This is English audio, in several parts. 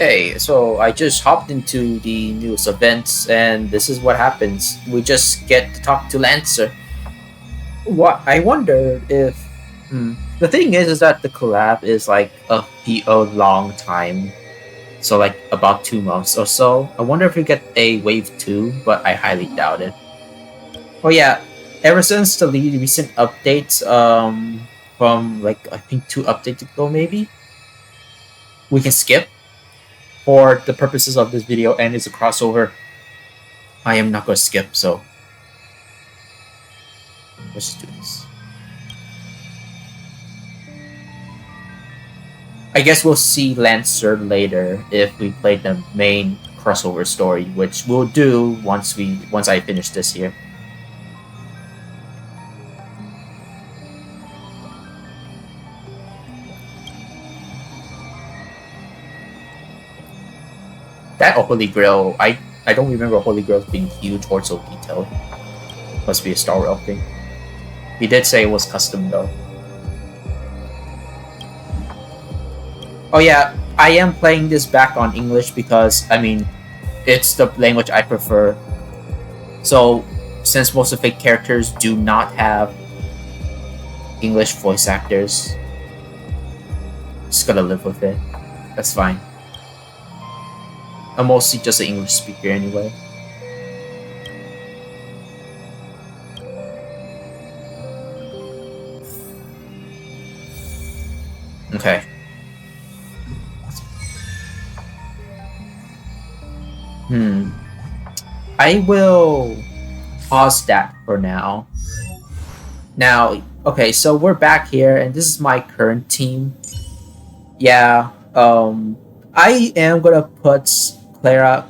Hey, so I just hopped into the news events, and this is what happens. We just get to talk to Lancer. What I wonder if the thing is that the collab is like a long time, so like about 2 months or so. I wonder if we get a wave two, but I highly doubt it. Oh yeah, ever since the recent updates, from like I think 2 updates ago, maybe we can skip for the purposes of this video, and it's a crossover. I am not going to skip, so let's just do this. I guess we'll see Lancer later if we play the main crossover story, which we'll do once I finish this here. That Holy Grail, I don't remember Holy Grail being huge or so detailed. Must be a StarRail thing. He did say it was custom though. Oh yeah, I am playing this back on English because, I mean, it's the language I prefer. So, since most of the characters do not have English voice actors, just gotta live with it. That's fine. I'm mostly just an English speaker anyway. Okay. I will pause that for now. Now, okay, so we're back here, and this is my current team. Yeah, I am gonna put Clara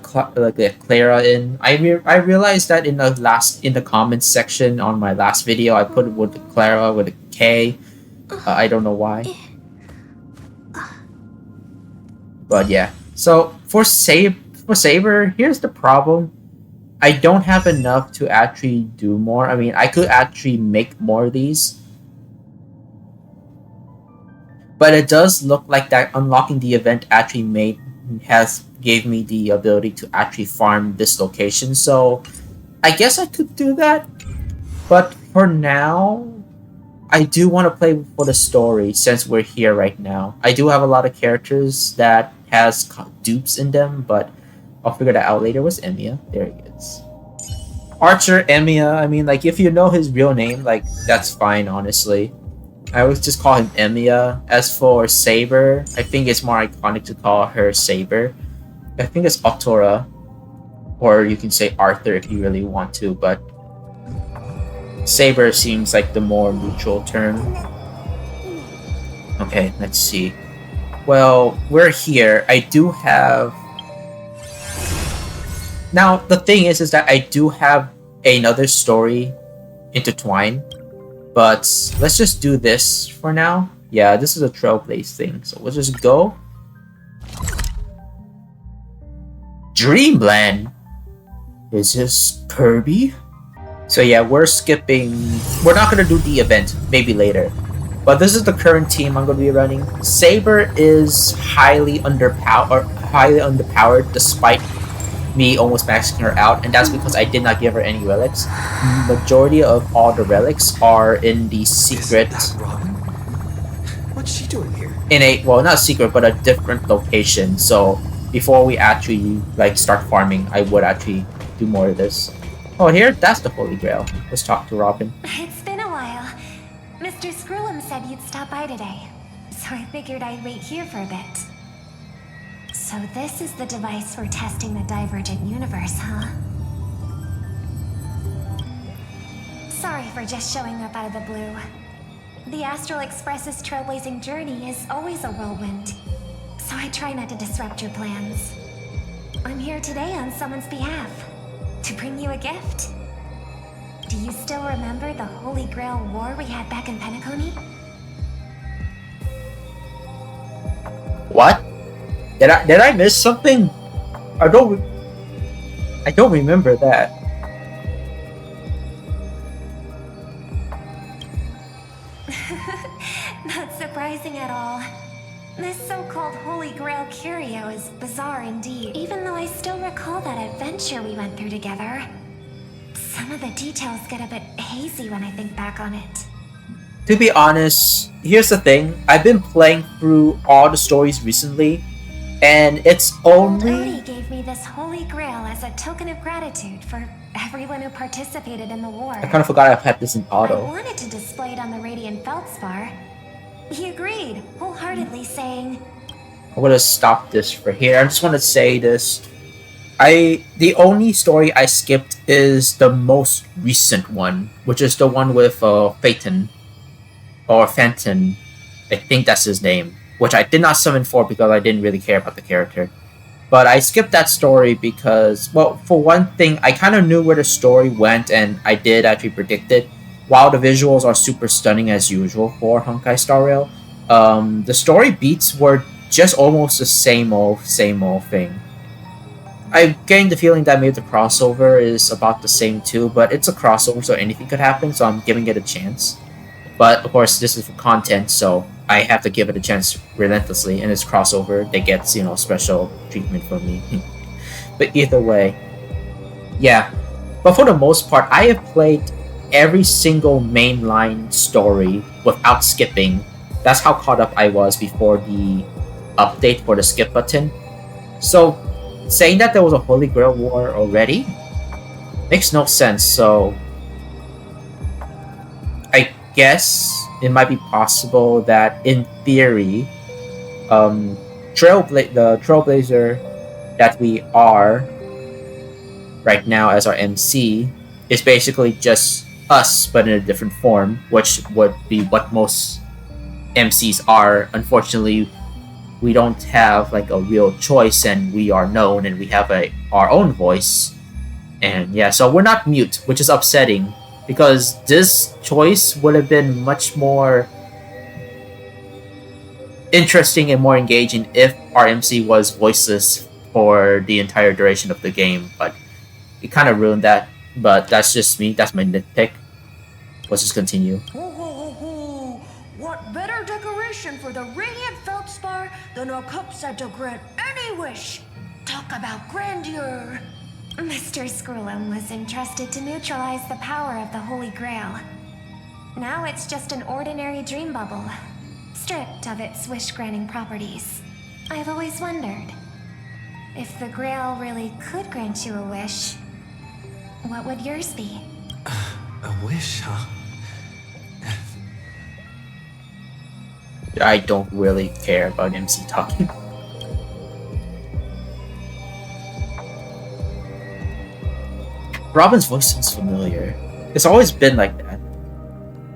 in. I realized that in the comments section on my last video, I put it with Clara with a K. I don't know why. But yeah, so for Saber, here's the problem. I don't have enough to actually do more. I mean, I could actually make more of these. But it does look like that unlocking the event actually gave me the ability to actually farm this location. So I guess I could do that. But for now, I do want to play for the story since we're here right now. I do have a lot of characters that has dupes in them, but I'll figure that out later. Where's Emiya? There he is. Archer Emiya. I mean, like, if you know his real name, like, that's fine, honestly. I always just call him Emiya. As for Saber, I think it's more iconic to call her Saber. I think it's Otora. Or you can say Arthur if you really want to, but Saber seems like the more neutral term. Okay, let's see. Well, we're here. I do have... Now, the thing is that I do have another story intertwined. But let's just do this for now. Yeah, this is a trailblaze thing. So we'll just go. Dreamland? Is this Kirby? So yeah, we're skipping... We're not going to do the event. Maybe later. But this is the current team I'm going to be running. Saber is highly underpowered despite me almost maxing her out, and that's because I did not give her any relics. Majority of all the relics are in the secret. Isn't that Robin? What's she doing here? In a, well, not secret, but a different location. So before we actually like start farming, I would actually do more of this. Oh, here, that's the Holy Grail. Let's talk to Robin. It's been a while. Mr. Screw'em said you'd stop by today, so I figured I'd wait here for a bit. So this is the device for testing the divergent universe, huh? Sorry for just showing up out of the blue. The Astral Express's trailblazing journey is always a whirlwind, so I try not to disrupt your plans. I'm here today on someone's behalf, to bring you a gift. Do you still remember the Holy Grail war we had back in Penacony? What? Did I miss something? I don't remember that. Not surprising at all. This so-called Holy Grail curio is bizarre indeed, even though I still recall that adventure we went through together. Some of the details get a bit hazy when I think back on it. To be honest, here's the thing. I've been playing through all the stories recently, and it's only... Odie gave me this Holy Grail as a token of gratitude for everyone who participated in the war. I kind of forgot I've had this in I auto. wanted to display it on the Radiant Feldspar. He agreed, wholeheartedly saying, I'm gonna stop this for here. I just want to say this. The only story I skipped is the most recent one, which is the one with Phaeton. Or Fenton. I think that's his name. Which I did not summon for because I didn't really care about the character. But I skipped that story because, well, for one thing, I kind of knew where the story went and I did actually predict it. While the visuals are super stunning as usual for HonkaiStarRail, the story beats were just almost the same old thing. I'm getting the feeling that maybe the crossover is about the same too, but it's a crossover so anything could happen, so I'm giving it a chance. But of course, this is for content, so I have to give it a chance relentlessly. And it's crossover that gets, special treatment from me. But either way, yeah. But for the most part, I have played every single mainline story without skipping. That's how caught up I was before the update for the skip button. So, saying that there was a Holy Grail War already makes no sense, so I guess it might be possible that, in theory, the Trailblazer that we are right now as our MC is basically just us, but in a different form, which would be what most MCs are. Unfortunately, we don't have like a real choice, and we are known, and we have our own voice, and yeah, so we're not mute, which is upsetting. Because this choice would have been much more interesting and more engaging if our MC was voiceless for the entire duration of the game, but it kind of ruined that. But that's just me, that's my nitpick. Let's just continue. Ho, ho, ho, ho. What better decoration for the Radiant Feldspar than a cup set to grant any wish? Talk about grandeur. Mr. Screwlum was entrusted to neutralize the power of the Holy Grail. Now it's just an ordinary dream bubble, stripped of its wish-granting properties. I've always wondered, if the Grail really could grant you a wish, what would yours be? A wish, huh? I don't really care about MC talking. Robin's voice sounds familiar. It's always been like that.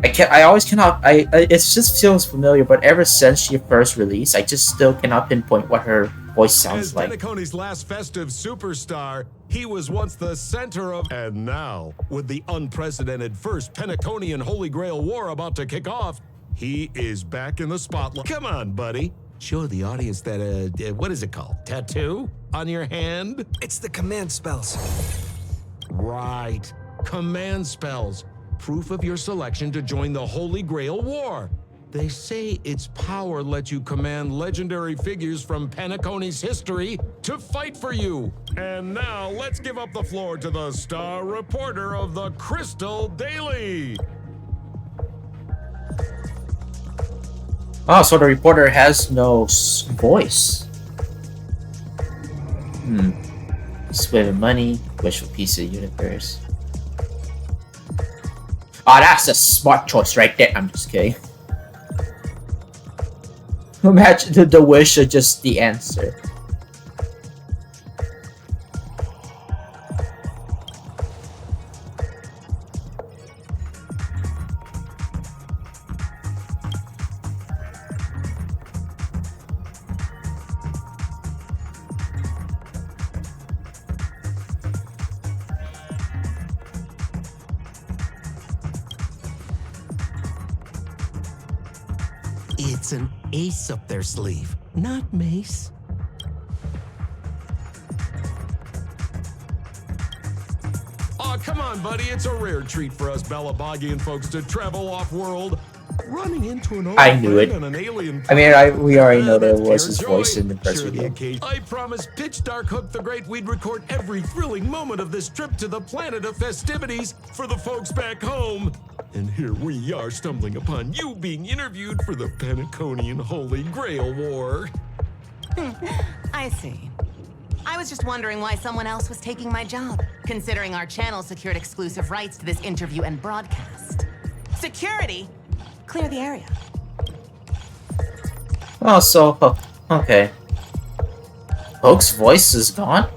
It just feels familiar, but ever since she first released, I just still cannot pinpoint what her voice sounds like. As Penacony's last festive superstar, he was once the center of... And now, with the unprecedented first Penaconian Holy Grail War about to kick off, he is back in the spotlight. Come on, buddy. Show the audience that, what is it called? Tattoo? On your hand? It's the command spells. Right. Command spells. Proof of your selection to join the Holy Grail War. They say its power lets you command legendary figures from Penacony's history to fight for you. And now let's give up the floor to the star reporter of the Crystal Daily. Oh, so the reporter has no voice. Swim money, wish for peace of the universe. Oh, that's a smart choice right there. I'm just kidding. Imagine the wish is just the answer. It's an ace up their sleeve, not mace. Oh, come on, buddy. It's a rare treat for us Balabagian folks to travel off-world. Running into an old I knew friend it. on an alien I mean, we already know that that's it was pure his joy. voice in the press Sure, video. I promised Pitch Dark Hook the Great we'd record every thrilling moment of this trip to the planet of festivities for the folks back home. And here we are stumbling upon you being interviewed for the Penaconian Holy Grail War. I see. I was just wondering why someone else was taking my job, considering our channel secured exclusive rights to this interview and broadcast. Security? Clear the area. Oh, so okay. Hook's voice is gone.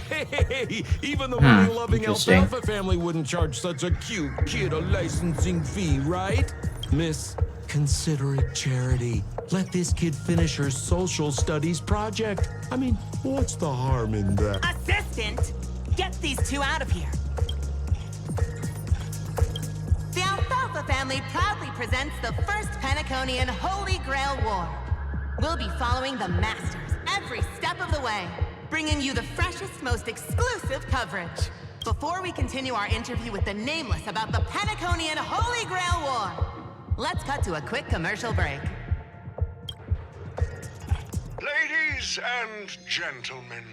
Hey, even the money-loving interesting. Alfalfa family wouldn't charge such a cute kid a licensing fee, right? Miss, consider it charity. Let this kid finish her social studies project. I mean, what's the harm in that? Assistant! Get these two out of here. The Alfalfa family proudly presents the first Penaconian Holy Grail War. We'll be following the Masters every step of the way, bringing you the freshest, most exclusive coverage. Before we continue our interview with the Nameless about the Penaconian Holy Grail War, let's cut to a quick commercial break. Ladies and gentlemen,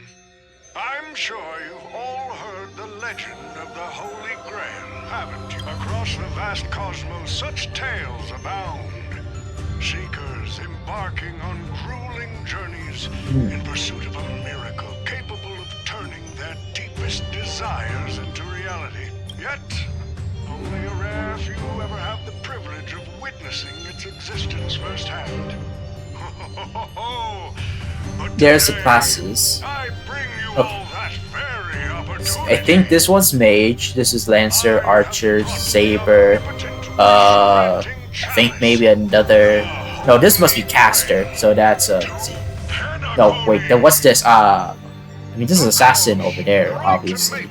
I'm sure you've all heard the legend of the Holy Grail, haven't you? Across the vast cosmos, such tales abound. Seekers embarking on grueling journeys in pursuit of a miracle capable of turning their deepest desires into reality. Yet, only a rare few ever have the privilege of witnessing its existence firsthand. But There's the today, classes. I bring you Oh. all that very opportunity. I think this one's Mage. This is Lancer, Archer, Saber. I think maybe another. No, this must be Caster. So that's let's see. No, wait. Then what's this? I mean, this is Assassin over there, obviously.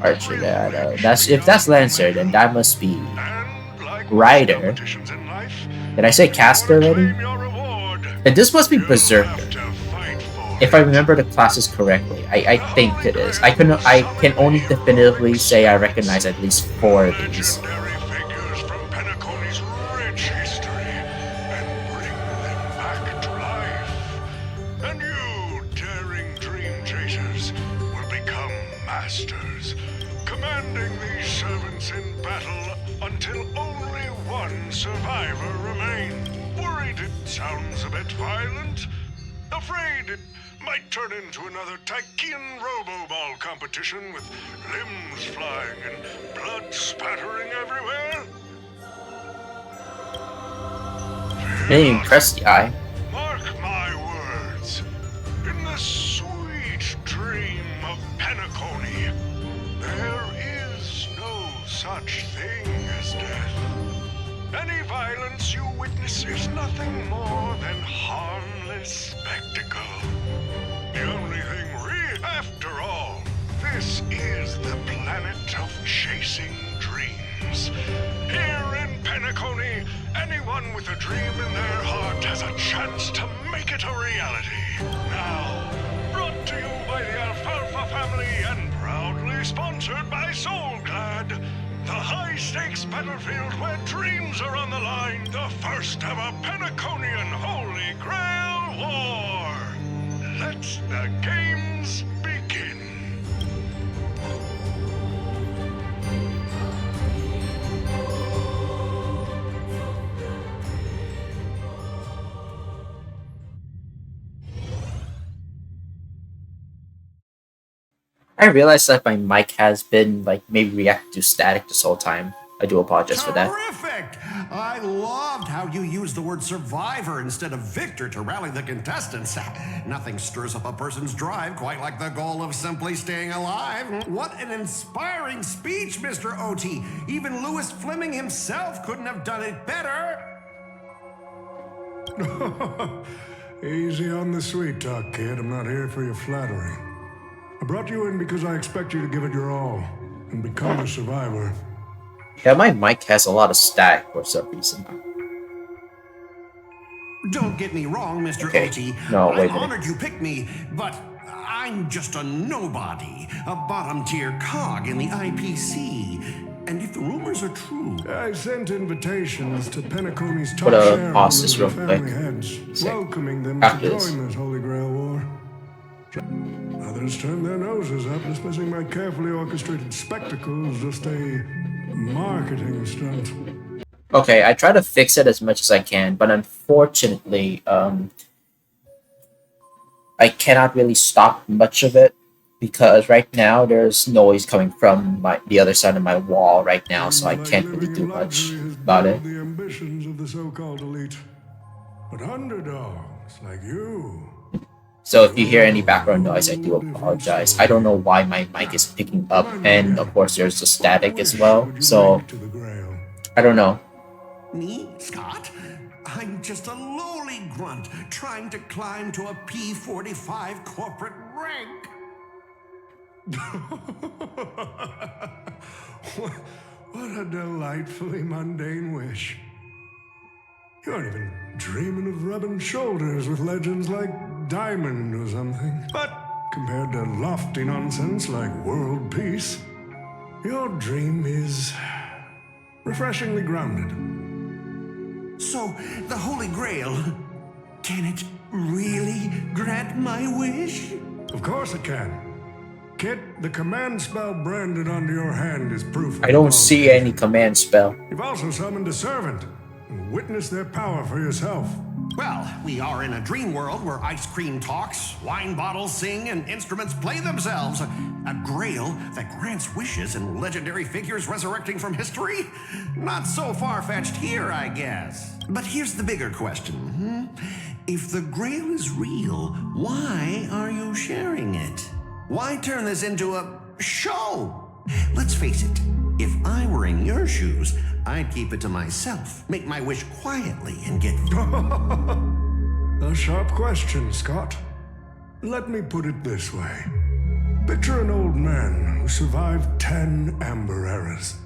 Archer. That's if that's Lancer, then that must be Rider. Did I say Caster already? And this must be Berserker. If I remember the classes correctly, I think it is. I can only definitively say I recognize at least 4 of these. Legendary figures from Penacony's rich history and bring them back to life. And you, daring dream chasers, will become masters, commanding these servants in battle until only one survivor remains. Worried it sounds a bit violent? Afraid it might turn into another Tychean Robo-Ball competition with limbs flying and blood spattering everywhere? They impress the eye. Mark my words. In the sweet dream of Penacony, there is no such thing as death. Any violence you witness is nothing more than harmless spectacle. The only thing real, after all, this is the planet of chasing dreams. Here in Penacony, anyone with a dream in their heart has a chance to make it a reality. Now, brought to you by the Alfalfa family and proudly sponsored by Soulglad, the high-stakes battlefield where dreams are on the line, the first ever Penaconian Holy Grail War. Let the games begin. I realized that my mic has been like maybe reacting to static this whole time. I do apologize for that. Terrific! I loved how you used the word survivor instead of victor to rally the contestants. Nothing stirs up a person's drive quite like the goal of simply staying alive. What an inspiring speech, Mr. OT. Even Louis Fleming himself couldn't have done it better. Easy on the sweet talk, kid. I'm not here for your flattery. I brought you in because I expect you to give it your all and become a survivor. Yeah, my mic has a lot of static for some reason. Don't get me wrong, Mr. Okay. OT. No, wait a I'm minute. honored you picked me, but I'm just a nobody, a bottom-tier cog in the IPC. And if the rumors are true... I sent invitations to Penacony's top Put a pause this shareholders real and quick. family heads, Sick. welcoming them After to this. join this Holy Grail War. Others turned their noses up, dismissing my carefully orchestrated spectacle as just a marketing stunt. Okay, I try to fix it as much as I can, but unfortunately, I cannot really stop much of it because right now there's noise coming from the other side of my wall right now, so I can't really do much about it. The ambitions of the so-called elite, but underdogs like you. So if you hear any background noise, I do apologize. I don't know why my mic is picking up, and of course there's the static as well, so I don't know. Me, Scott? I'm just a lowly grunt trying to climb to a P45 corporate rank. What a delightfully mundane wish. You aren't even dreaming of rubbing shoulders with legends like Diamond or something. But compared to lofty nonsense like world peace, your dream is refreshingly grounded. So, the Holy Grail, can it really grant my wish? Of course it can. Kit, the command spell branded onto your hand is proof. I don't see any command spell. You've also summoned a servant and witnessed their power for yourself. Well, we are in a dream world where ice cream talks, wine bottles sing, and instruments play themselves. A grail that grants wishes and legendary figures resurrecting from history? Not so far-fetched here, I guess. But here's the bigger question. If the grail is real, why are you sharing it? Why turn this into a show? Let's face it, if I were in your shoes, I'd keep it to myself, make my wish quietly, and get... A sharp question, Scott. Let me put it this way. Picture an old man who survived 10 Amber Eras,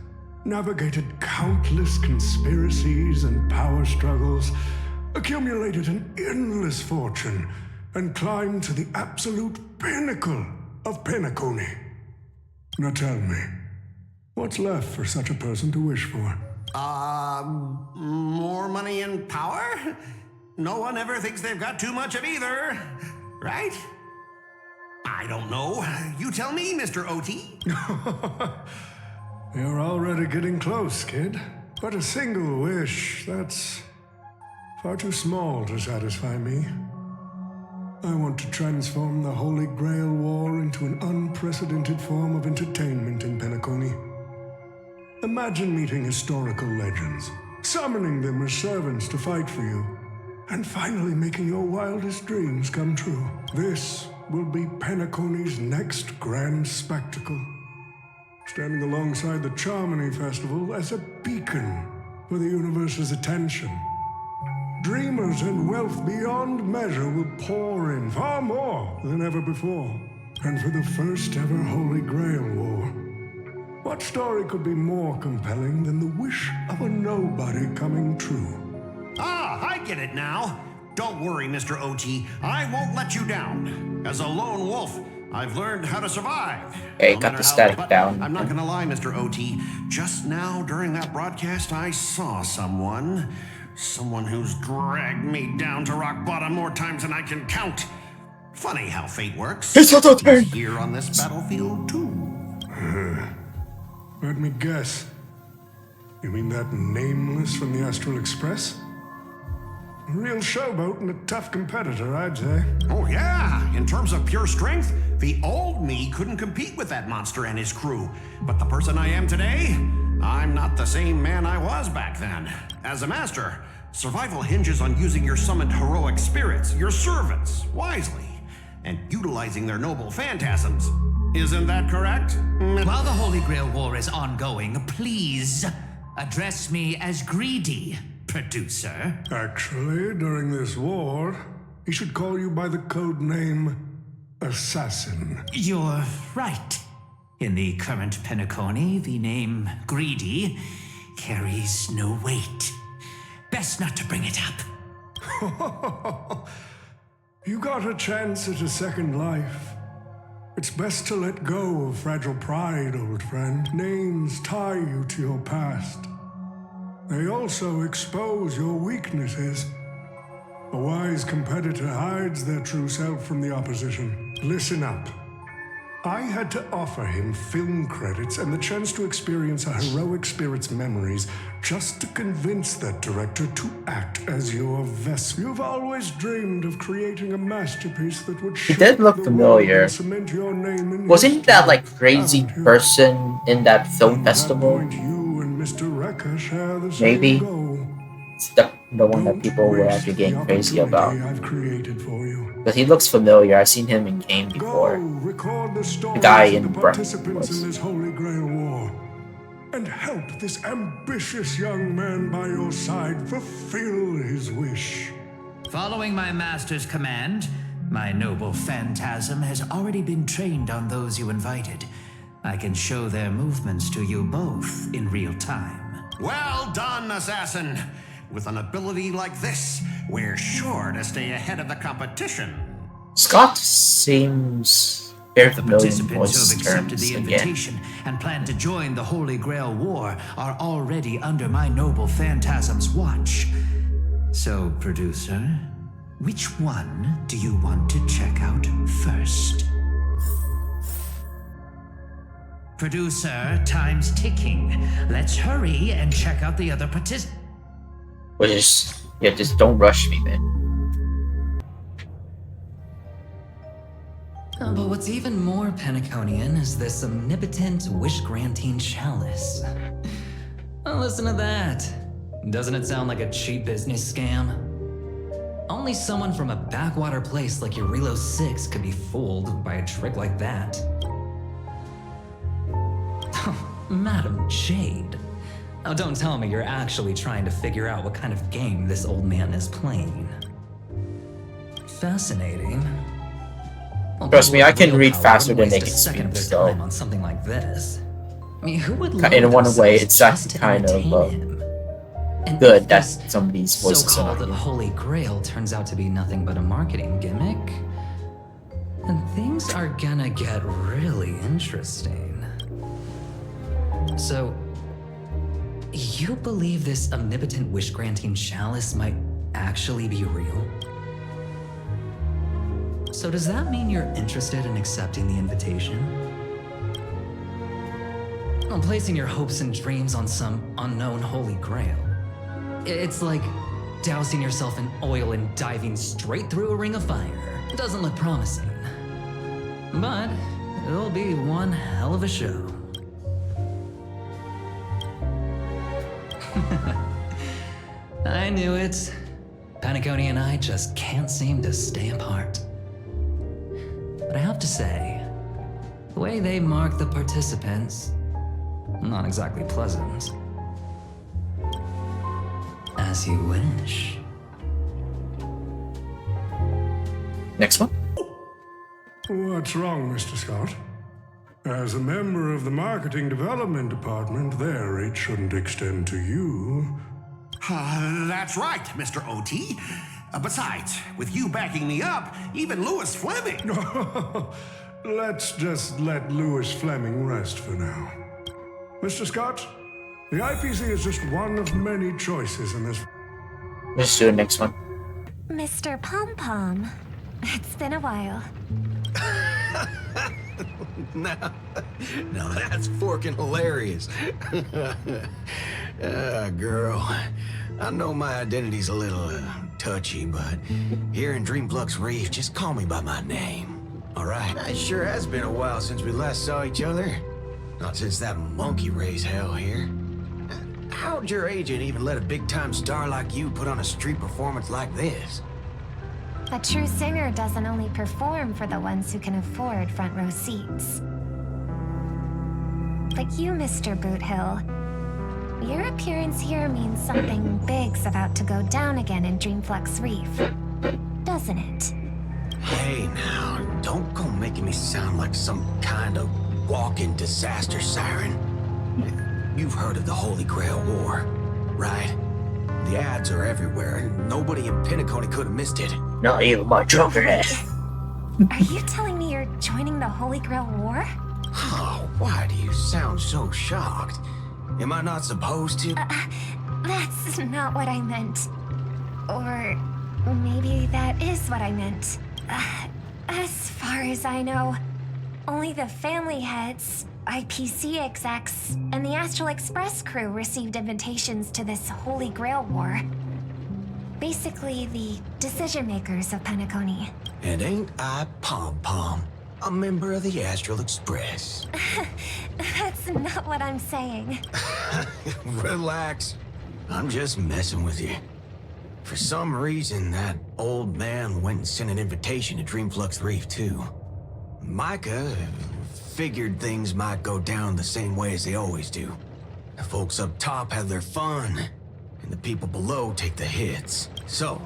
navigated countless conspiracies and power struggles, accumulated an endless fortune, and climbed to the absolute pinnacle of Penacony. Now tell me, what's left for such a person to wish for? More money and power? No one ever thinks they've got too much of either, right? I don't know. You tell me, Mr. OT. You're already getting close, kid. But a single wish, that's far too small to satisfy me. I want to transform the Holy Grail War into an unprecedented form of entertainment in Penacony. Imagine meeting historical legends, summoning them as servants to fight for you, and finally making your wildest dreams come true. This will be Penacony's next grand spectacle, standing alongside the Charmony Festival as a beacon for the universe's attention. Dreamers and wealth beyond measure will pour in, far more than ever before. And for the first ever Holy Grail War, what story could be more compelling than the wish of a nobody coming true? Ah, I get it now. Don't worry, Mr. OT. I won't let you down. As a lone wolf, I've learned how to survive. Hey, No got matter the how- static but down. I'm not gonna lie, Mr. OT. Just now, during that broadcast, I saw someone who's dragged me down to rock bottom more times than I can count. Funny how fate works. It's not a turn. He's here on this battlefield, too. Let me guess. You mean that nameless from the Astral Express? A real showboat and a tough competitor, I'd say. Oh, yeah. In terms of pure strength, the old me couldn't compete with that monster and his crew. But the person I am today, I'm not the same man I was back then. As a master, survival hinges on using your summoned heroic spirits, your servants, wisely, and utilizing their noble phantasms. Isn't that correct? While the Holy Grail War is ongoing, please address me as greedy, producer. Actually, during this war, he should call you by the code name Assassin. You're right. In the current Penacony, the name Greedy carries no weight. Best not to bring it up. You got a chance at a second life. It's best to let go of fragile pride, old friend. Names tie you to your past. They also expose your weaknesses. A wise competitor hides their true self from the opposition. Listen up. I had to offer him film credits and the chance to experience a heroic spirit's memories just to convince that director to act as your vessel. You've always dreamed of creating a masterpiece that would He did look familiar. cement your name in Wasn't he that like history. crazy Out here. person in that film From that festival? point, you and Mr. Rekka share the Maybe. same goal. It's the one that Don't people were waste actually the getting crazy about. opportunity I've created for you. Because he looks familiar. I've seen him in game Go before. record the stories guy of in the Brighton participants was. in this Holy Grail War, and help this ambitious young man by your side fulfill his wish. Following my master's command, my noble phantasm has already been trained on those you invited. I can show their movements to you both in real time. Well done, assassin. With an ability like this, we're sure to stay ahead of the competition. Scott seems very The familiar in participants who voice have accepted terms the again. invitation and plan to join the Holy Grail War are already under my noble phantasm's watch. So, producer, which one do you want to check out first? Producer, time's ticking. Let's hurry and check out the other participants. Which is, yeah, just don't rush me, man. But what's even more Penaconian is this omnipotent wish-granting chalice. Oh, listen to that. Doesn't it sound like a cheap business scam? Only someone from a backwater place like Eurilo 6 could be fooled by a trick like that. Madam Jade. Oh, don't tell me you're actually trying to figure out what kind of game this old man is playing. Fascinating. Well, Trust me, I can willpower read faster wouldn't than they waste can a second of speak, their so- time on something like this. I mean, who would In one load way, themselves it's just actually to kind of entertain him? And good if that this some of these voices are so-called not. Holy Grail turns out to be nothing but a marketing gimmick, and things are gonna get really interesting. So, you believe this omnipotent wish-granting chalice might actually be real? So does that mean you're interested in accepting the invitation? Well, placing your hopes and dreams on some unknown Holy Grail. It's like dousing yourself in oil and diving straight through a ring of fire. It doesn't look promising. But it'll be one hell of a show. I knew it. Penacony and I just can't seem to stay apart. But I have to say, the way they mark the participants, not exactly pleasant. As you wish. Next one. What's wrong, Mr. Scott? As a member of the marketing development department, their rate shouldn't extend to you. That's right, Mr. OT. Besides, with you backing me up, even Louis Fleming. Let's just let Louis Fleming rest for now. Mr. Scott, the IPC is just one of many choices in this. Let's do the next one. Mr. Pom Pom, it's been a while. Now that's forking hilarious. Girl, I know my identity's a little touchy, but here in Dreamflux Reef, just call me by my name. All right? It sure has been a while since we last saw each other. Not since that monkey raised hell here. How'd your agent even let a big-time star like you put on a street performance like this? A true singer doesn't only perform for the ones who can afford front row seats. But you, Mr. Boothill, your appearance here means something big's about to go down again in Dreamflux Reef, doesn't it? Hey now, don't go making me sound like some kind of walking disaster siren. You've heard of the Holy Grail War, right? The ads are everywhere, and nobody in Penacony could have missed it. Not even my drunken ass. Are you telling me you're joining the Holy Grail War? Oh, why do you sound so shocked? Am I not supposed to? That's not what I meant. Or maybe that is what I meant. As far as I know, only the family heads, IPC execs, and the Astral Express crew received invitations to this Holy Grail War. Basically, the decision makers of Penacony. And ain't I Pom Pom, a member of the Astral Express? That's not what I'm saying. Relax. I'm just messing with you. For some reason, that old man went and sent an invitation to Dreamflux Reef, too. Micah figured things might go down the same way as they always do. The folks up top have their fun, and the people below take the hits. So,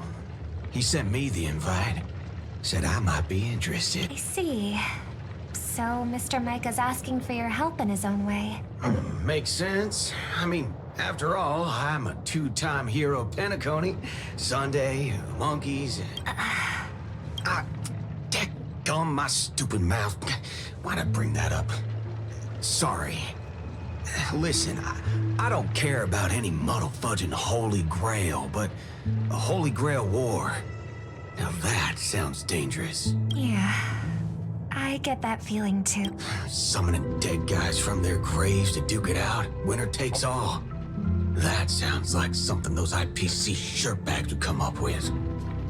he sent me the invite. Said I might be interested. I see. So, Mr. Micah's asking for your help in his own way. Makes sense. I mean, after all, I'm a two-time hero of Penacony. Sunday, monkeys. Daggum my stupid mouth. Why'd I bring that up? Sorry. Listen, I don't care about any muddle-fudging Holy Grail, but a Holy Grail War. Now that sounds dangerous. Yeah, I get that feeling too. Summoning dead guys from their graves to duke it out. Winner takes all. That sounds like something those IPC shirtbags would come up with.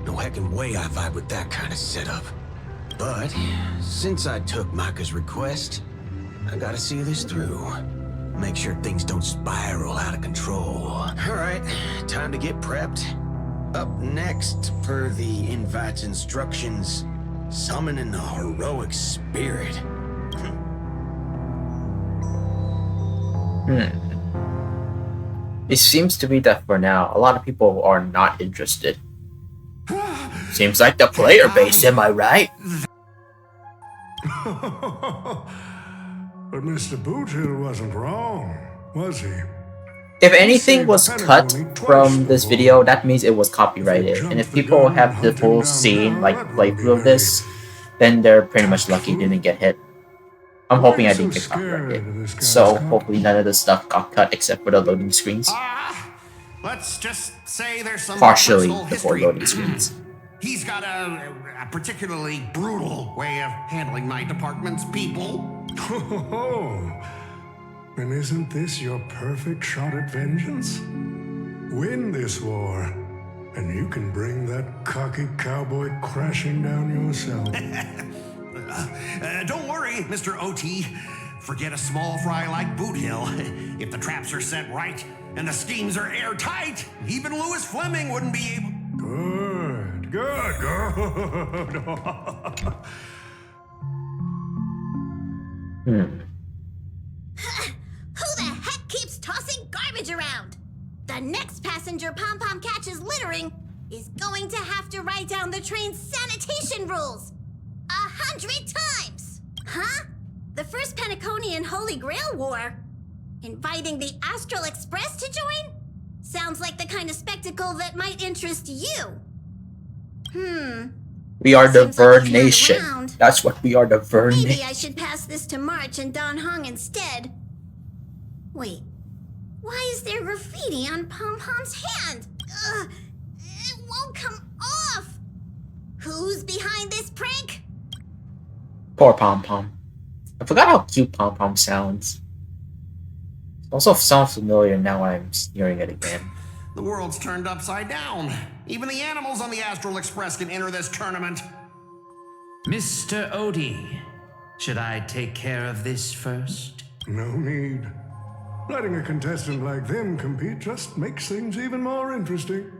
No heckin' way I vibe with that kind of setup. But since I took Micah's request, I gotta see this through. Make sure things don't spiral out of control. Alright, time to get prepped. Up next, per the invite's instructions, summoning a heroic spirit. It seems to be that for now, a lot of people are not interested. Seems like the player base, am I right? But Mr. Boothill wasn't wrong, was he? If anything was cut from this video, that means it was copyrighted. And if people have the full scene, like playthrough of this, then they're pretty much lucky didn't get hit. I'm hoping I didn't get copyrighted. So hopefully none of the stuff got cut except for the loading screens. Let's just say there's some Partially personal the 4 history. loading screens. He's got a particularly brutal way of handling my department's people. And isn't this your perfect shot at vengeance? Win this war, and you can bring that cocky cowboy crashing down yourself. Don't worry, Mr. OT. Forget a small fry like Boothill. If the traps are set right and the schemes are airtight, even Louis Fleming wouldn't be able... Good. Who the heck keeps tossing garbage around? The next passenger Pom Pom catches littering is going to have to write down the train's sanitation rules 100 times. Huh? The first Penaconian Holy Grail War? Inviting the Astral Express to join? Sounds like the kind of spectacle that might interest you. We are the Seems like Vern a Nation. turnaround. That's what we are, the Vern Maybe Nation. I should pass this to March and Don Hong instead. Wait, why is there graffiti on Pom Pom's hand? Ugh, it won't come off. Who's behind this prank? Poor Pom Pom. I forgot how cute Pom Pom sounds. It also sounds familiar now I'm hearing it again. The world's turned upside down. Even the animals on the Astral Express can enter this tournament. Mr. Odie, should I take care of this first? No need. Letting a contestant like them compete just makes things even more interesting.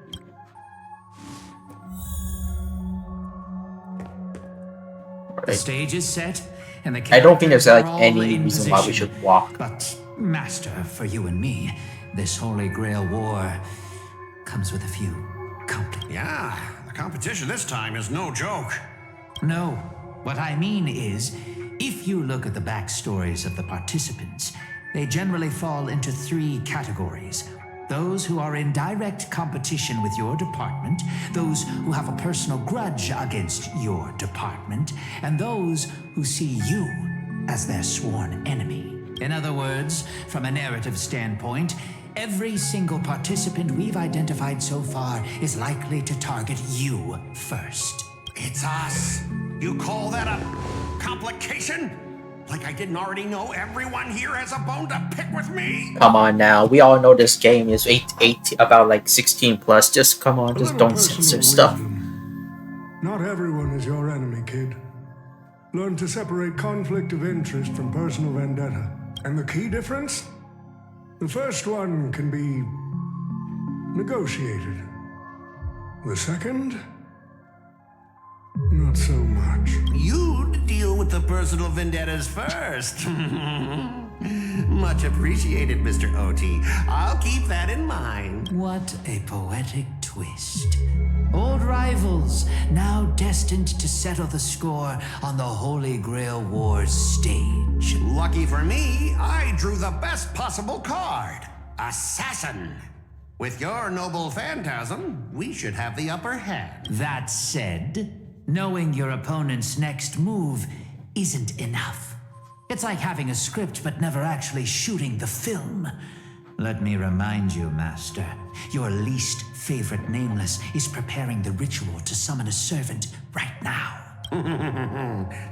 The stage is set, and the I don't think there's like characters are all any in reason why we position. should walk. But, Master, for you and me, this Holy Grail War comes with a few complications. Yeah, the competition this time is no joke. No, what I mean is, if you look at the backstories of the participants, they generally fall into 3 categories. Those who are in direct competition with your department, those who have a personal grudge against your department, and those who see you as their sworn enemy. In other words, from a narrative standpoint, every single participant we've identified so far is likely to target you first. It's us. You call that a complication? Like I didn't already know everyone here has a bone to pick with me? Come on now, we all know this game is about like 16 plus. Just come on, A just little don't personal censor stuff. wisdom. Not everyone is your enemy, kid. Learn to separate conflict of interest from personal vendetta. And the key difference? The first one can be negotiated. The second? Not so much. You'd deal with the personal vendettas first. Much appreciated, Mr. OT. I'll keep that in mind. What a poetic twist. Old rivals, now destined to settle the score on the Holy Grail Wars stage. Lucky for me, I drew the best possible card. Assassin. With your noble phantasm, we should have the upper hand. That said, knowing your opponent's next move isn't enough. It's like having a script but never actually shooting the film. Let me remind you, Master, your least favorite Nameless is preparing the ritual to summon a servant right now.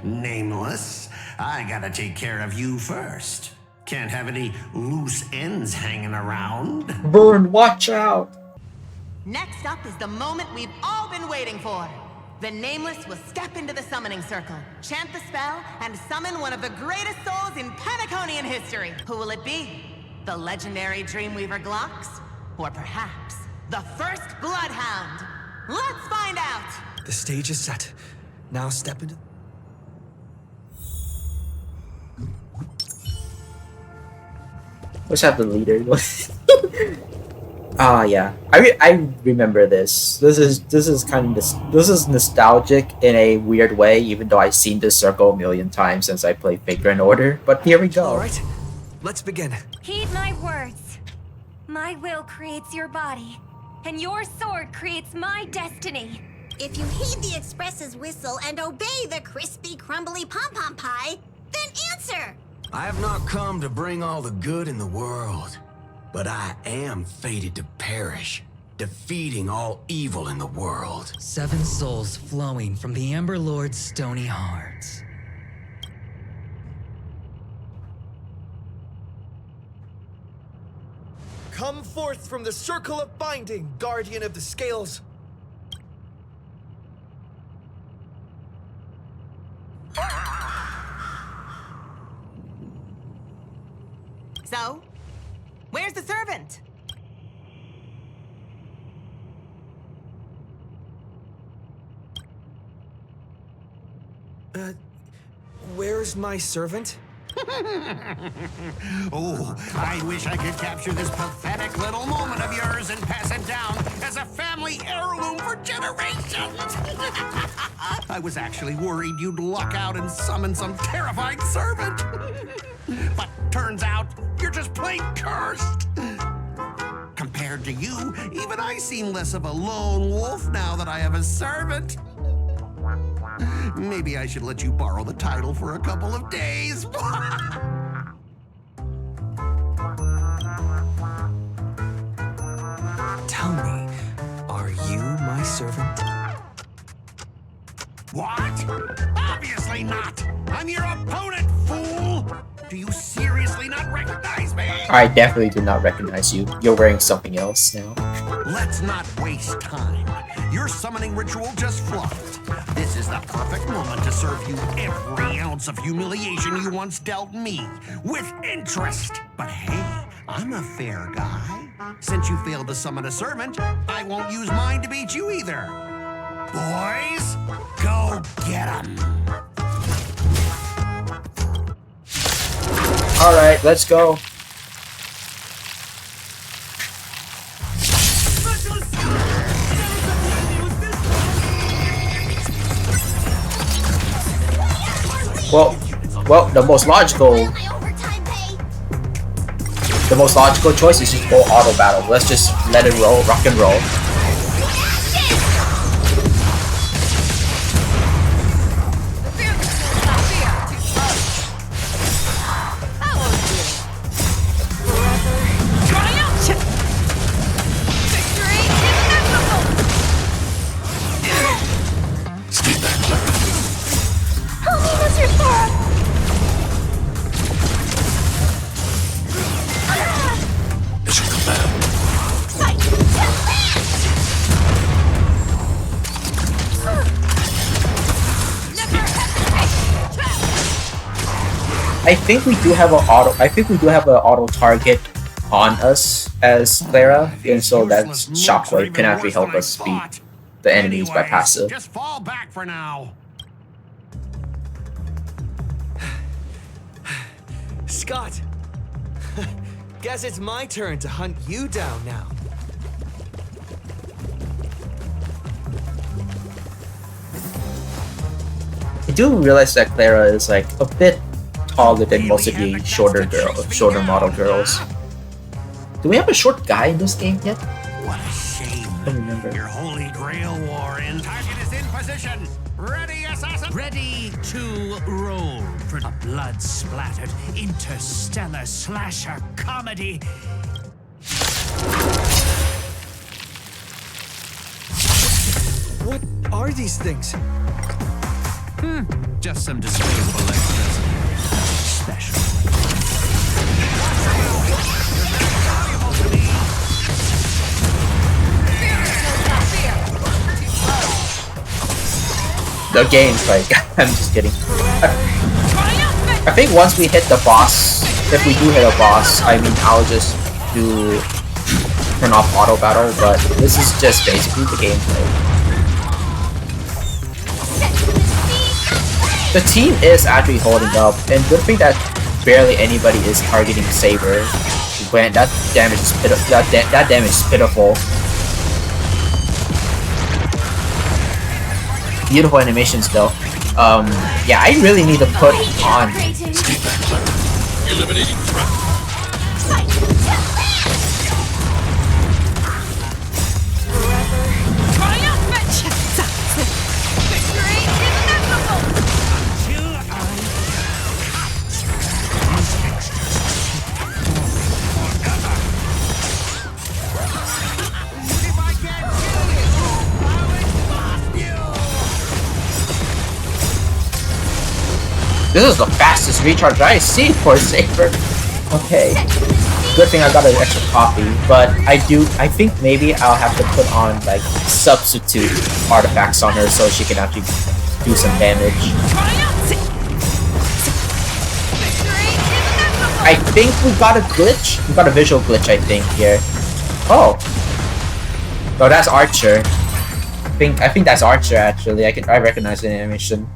Nameless, I gotta take care of you first. Can't have any loose ends hanging around. Burn, watch out! Next up is the moment we've all been waiting for. The Nameless will step into the summoning circle, chant the spell, and summon one of the greatest souls in Penaconian history. Who will it be? The legendary Dreamweaver Glocks? Or perhaps the first Bloodhound? Let's find out! The stage is set. Now step into... Let's have the leader. Ah, yeah. I remember this. This is kind of this is nostalgic in a weird way, even though I've seen this circle a million times since I played fategrandorder. But here we go. All right, let's begin. Heed my words. My will creates your body, and your sword creates my destiny. If you heed the Express's whistle and obey the crispy, crumbly pom-pom pie, then answer! I have not come to bring all the good in the world, but I am fated to perish, defeating all evil in the world. 7 souls flowing from the Amber Lord's stony hearts. Come forth from the circle of binding, guardian of the scales. So, where's the servant? Where's my servant? Oh, I wish I could capture this pathetic little moment of yours and pass it down as a family heirloom for generations. I was actually worried you'd luck out and summon some terrifying servant. But turns out you're just plain cursed. Compared to you, even I seem less of a lone wolf now that I have a servant. Maybe I should let you borrow the title for a couple of days. Tell me, are you my servant? What? Obviously not. I'm your opponent, fool. Do you seriously not recognize me? I definitely do not recognize you. You're wearing something else now. Let's not waste time. Your summoning ritual just fluffed. This is the perfect moment to serve you every ounce of humiliation you once dealt me, with interest. But hey, I'm a fair guy. Since you failed to summon a servant, I won't use mine to beat you either. Boys, go get 'em. Alright, let's go. Well, the most logical. the most logical choice is just go auto battle. Let's just let it roll, rock and roll. I think we do have an auto target on us as Clara, and so that Shockwave can actually help us beat the enemies by passive. Just fall back for now. Scott! Guess it's my turn to hunt you down now. I do realize that Clara is like a bit taller than most of the shorter model girls. Do we have a short guy in this game yet? What a shame. I don't remember. Your Holy Grail War in target is in position. Ready, assassin? Ready to roll for a blood-splattered interstellar slasher comedy. What are these things? Just some disposable extras. Special. The game's like, I'm just kidding. I think once we hit the boss, if we do hit a boss, I mean, I'll just turn off auto battle, but this is just basically the gameplay. The team is actually holding up, and good thing that barely anybody is targeting Saber. When that damage is that damage is pitiful. Beautiful animations though. Yeah, I really need to put on. Eliminating threat. This is the fastest recharge I see for Saber. Okay. Good thing I got an extra copy, but I think maybe I'll have to put on like substitute artifacts on her so she can actually do some damage. I think we got a glitch. We got a visual glitch, I think, here. Oh. Oh, that's Archer. I think that's Archer actually. I recognize the animation.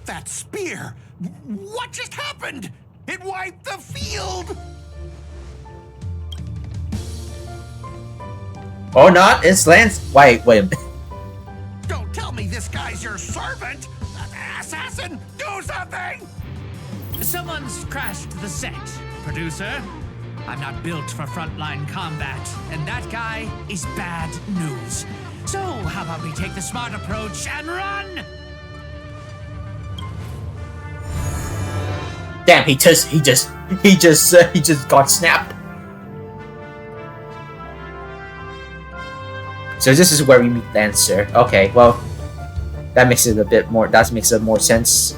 That spear! What just happened? It wiped the field! Oh, not? It's Lance. Wait a minute. Don't tell me this guy's your servant! Assassin, do something! Someone's crashed the set, producer. I'm not built for frontline combat, and that guy is bad news. So, how about we take the smart approach and run? Damn, he just got snapped. So this is where we meet Lancer. Okay, well, that makes it more sense.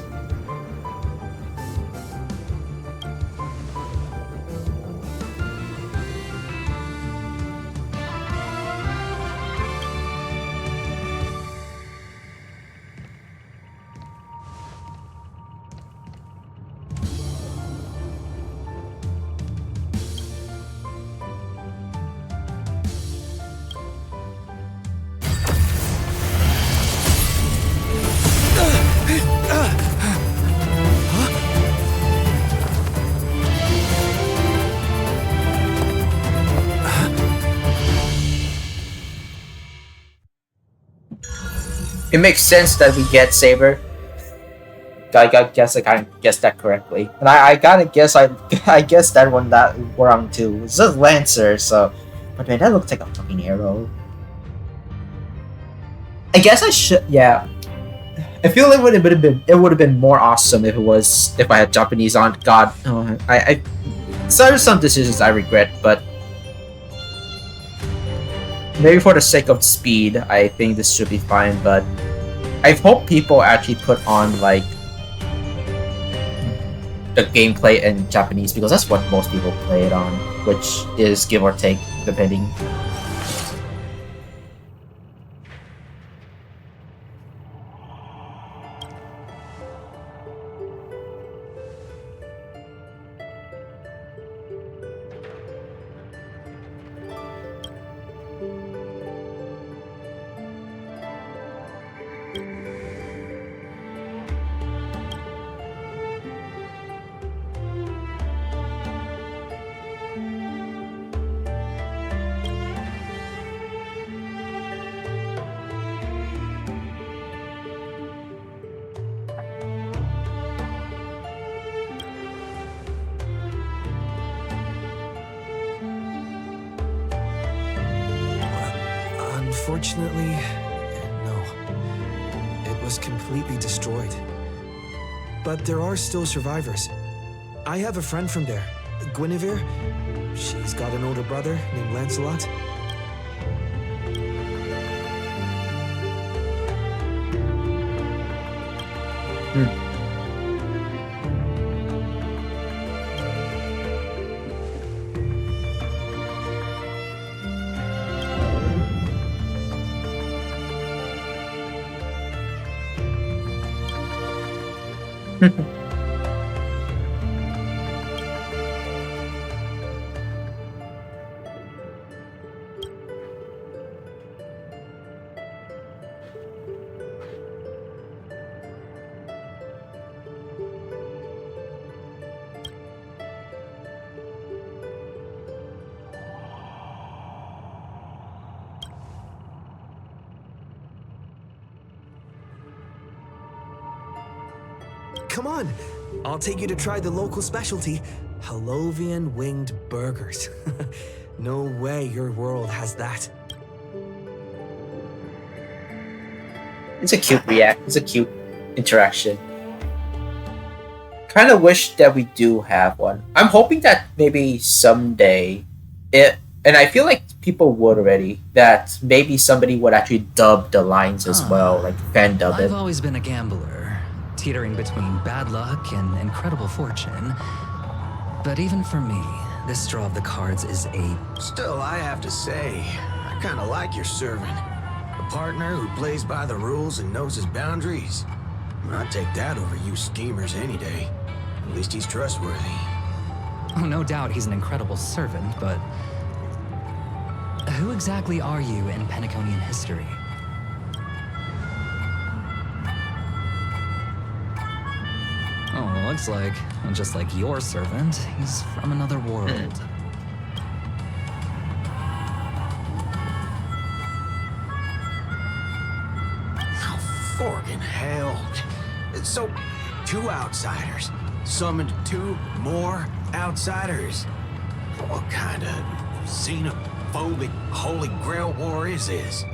It makes sense that we get Saber. I guess I kind of guessed that correctly, and I gotta guess I guessed that one that wrong too. It's just Lancer, so. But man, that looks like a fucking arrow. I guess I should. Yeah. I feel it would have been more awesome if I had Japanese on. God, oh, so there's some decisions I regret, but maybe for the sake of speed, I think this should be fine. But I hope people actually put on like the gameplay in Japanese, because that's what most people play it on, which is give or take depending. Unfortunately, no. It was completely destroyed. But there are still survivors. I have a friend from there, Guinevere. She's got an older brother named Lancelot. Come on, I'll take you to try the local specialty, Halovian winged burgers. No way your world has that. It's a cute It's a cute interaction. Kind of wish that we do have one. I'm hoping that maybe someday, and I feel like people would already, that maybe somebody would actually dub the lines as well, like fan dub it. I've always been a gambler, teetering between bad luck and incredible fortune. But even for me, this draw of the cards is a... Still, I have to say, I kind of like your servant. A partner who plays by the rules and knows his boundaries. I'd take that over you schemers any day. At least he's trustworthy. Oh, no doubt he's an incredible servant, but... who exactly are you in Penaconian history? Oh, looks like, just like your servant, he's from another world. Oh, forking hell. So, 2 outsiders summoned 2 more outsiders. What kind of xenophobic Holy Grail war is this?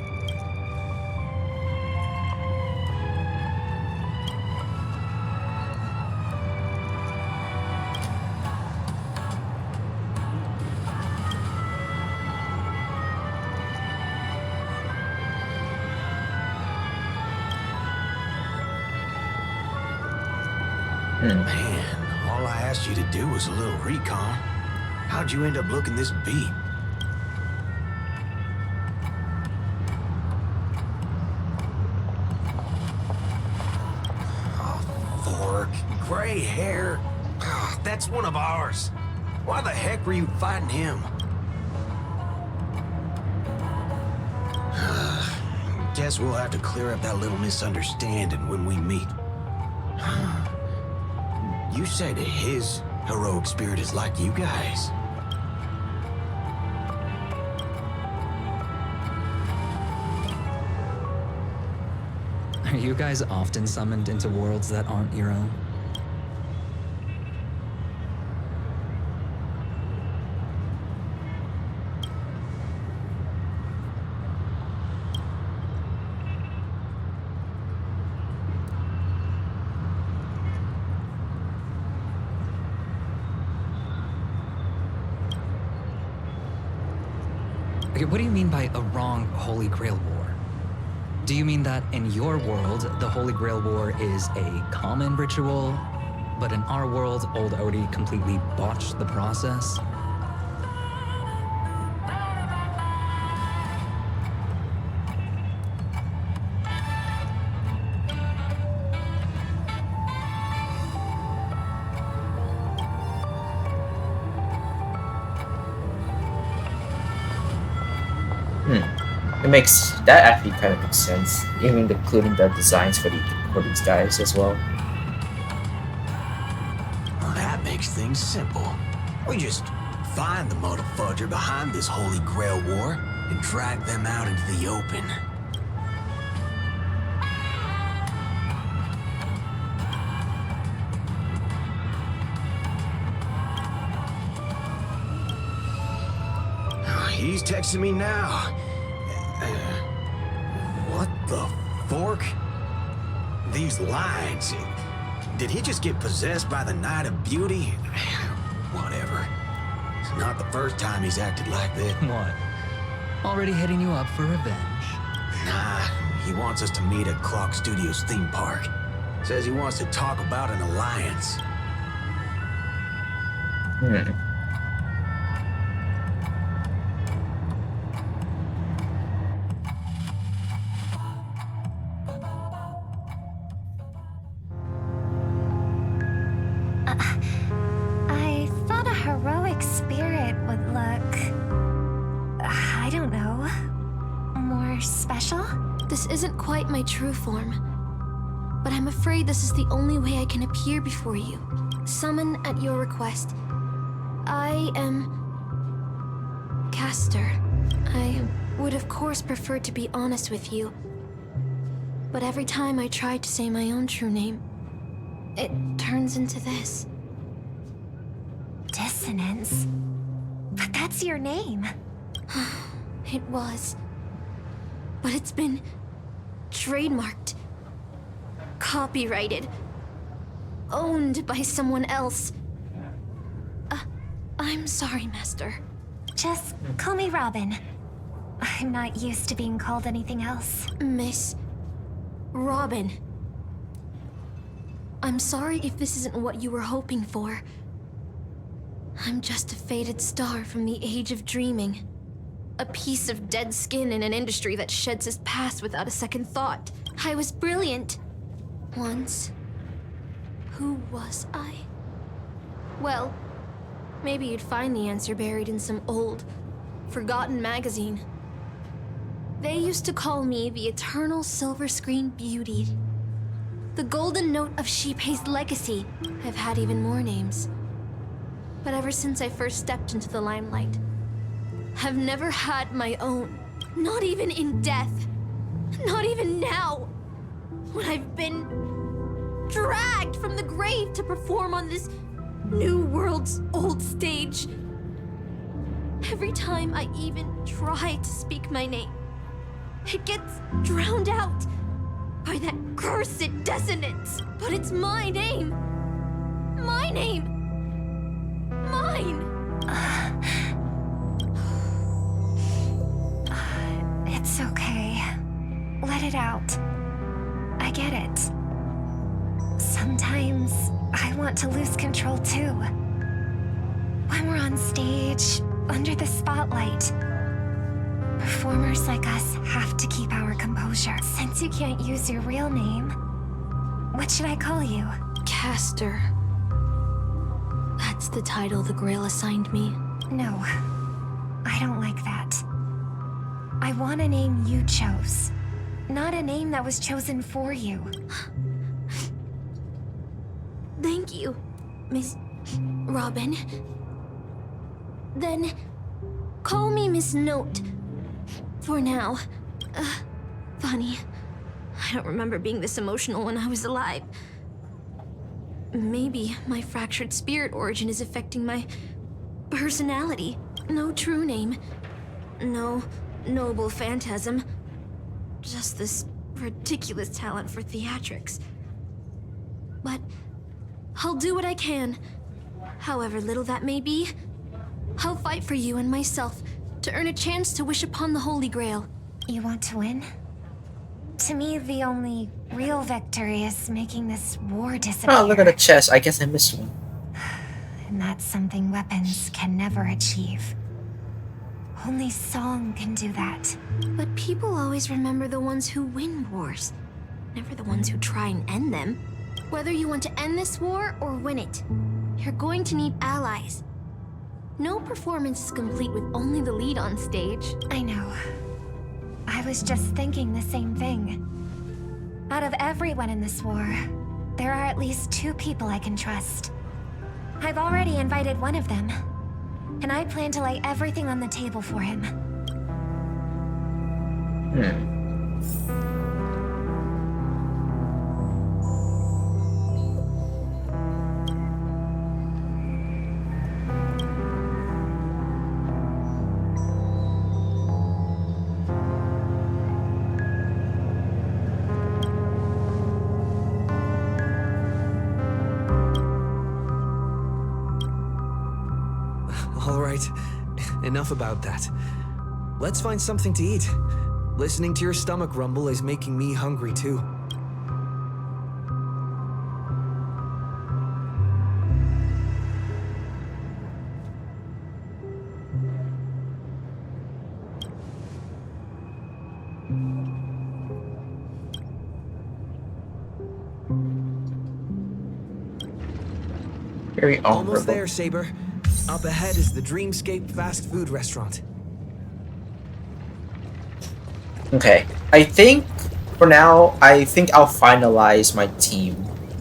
Man, all I asked you to do was a little recon. How'd you end up looking this beat? Oh, fork, gray hair. That's one of ours. Why the heck were you fighting him? Guess we'll have to clear up that little misunderstanding when we meet. You said his heroic spirit is like you guys. Are you guys often summoned into worlds that aren't your own? Okay, what do you mean by a wrong Holy Grail War? Do you mean that in your world, the Holy Grail War is a common ritual, but in our world, old Odie completely botched the process? That actually kind of makes sense, even including the designs for these guys as well. Well, that makes things simple. We just find the motherfucker behind this Holy Grail War and drag them out into the open. He's texting me now. What the fork? These lines. Did he just get possessed by the Night of Beauty? Whatever. It's not the first time he's acted like this. What? Already hitting you up for revenge? Nah, he wants us to meet at Clock Studios theme park. Says he wants to talk about an alliance. I thought a heroic spirit would look... I don't know... more special? This isn't quite my true form, but I'm afraid this is the only way I can appear before you. Summon at your request. I am... Caster. I would of course prefer to be honest with you, but every time I try to say my own true name, it turns into this. Dissonance? But that's your name. It was. But it's been trademarked, copyrighted, owned by someone else. I'm sorry, Master. Just call me Robin. I'm not used to being called anything else. Miss Robin. I'm sorry if this isn't what you were hoping for. I'm just a faded star from the age of dreaming. A piece of dead skin in an industry that sheds its past without a second thought. I was brilliant. Once. Who was I? Well, maybe you'd find the answer buried in some old, forgotten magazine. They used to call me the Eternal Silver Screen Beauty. The Golden Note of Shipei's legacy. I've had even more names. But ever since I first stepped into the limelight, I've never had my own. Not even in death. Not even now. When I've been dragged from the grave to perform on this new world's old stage. Every time I even try to speak my name, it gets drowned out by that cursed dissonance. But it's my name. My name. Mine. It's okay. Let it out. I get it. Sometimes I want to lose control too. When we're on stage, under the spotlight, performers like us have to keep our composure. Since you can't use your real name, what should I call you? Caster. That's the title the Grail assigned me. No, I don't like that. I want a name you chose, not a name that was chosen for you. Thank you, Miss Robin. Then, call me Miss Note. For now. Funny. I don't remember being this emotional when I was alive. Maybe my fractured spirit origin is affecting my personality. No true name. No noble phantasm. Just this ridiculous talent for theatrics. But I'll do what I can. However little that may be, I'll fight for you and myself to earn a chance to wish upon the Holy Grail. You want to win? To me, the only real victory is making this war disappear. Oh, look at the chest. I guess I missed one. And that's something weapons can never achieve. Only song can do that. But people always remember the ones who win wars, never the ones who try and end them. Whether you want to end this war or win it, you're going to need allies. No performance is complete with only the lead on stage. I know. I was just thinking the same thing. Out of everyone in this war, there are at least 2 people I can trust. I've already invited one of them, and I plan to lay everything on the table for him. All right, enough about that. Let's find something to eat. Listening to your stomach rumble is making me hungry too. Very honorable. Almost there, Saber. Up ahead is the Dreamscape fast food restaurant. Okay, I think for now, I think I'll finalize my team.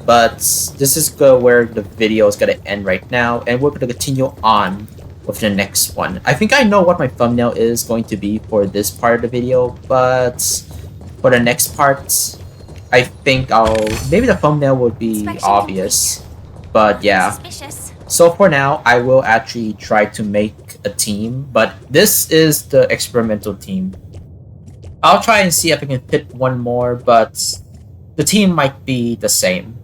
But this is where the video is gonna end right now, and we're gonna continue on with the next one. I think I know what my thumbnail is going to be for this part of the video, but for the next part, I think maybe the thumbnail would be obvious. But yeah. Suspicious. So for now, I will actually try to make a team, but this is the experimental team. I'll try and see if I can fit one more, but the team might be the same.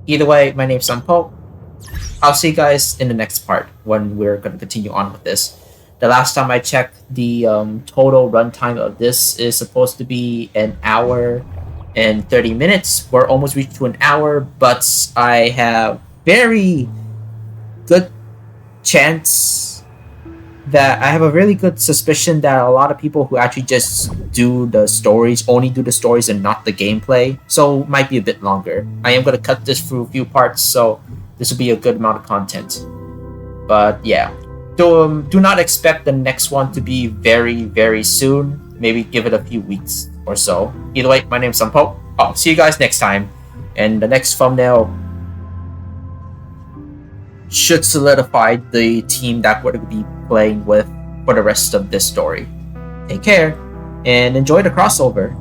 Either way, my name's Sampo. I'll see you guys in the next part when we're going to continue on with this. The last time I checked, the total runtime of this is supposed to be 1 hour and 30 minutes. We're almost reached to 1 hour, but I have very good chance that I have a really good suspicion that a lot of people who actually just do the stories only do the stories and not the gameplay, so it might be a bit longer. I am going to cut this through a few parts, so this will be a good amount of content. But yeah, do not expect the next one to be very, very soon. Maybe give it a few weeks or so. Either way, my name's Sampo. I'll see you guys next time, and the next thumbnail should solidify the team that we're going to be playing with for the rest of this story. Take care, and enjoy the crossover.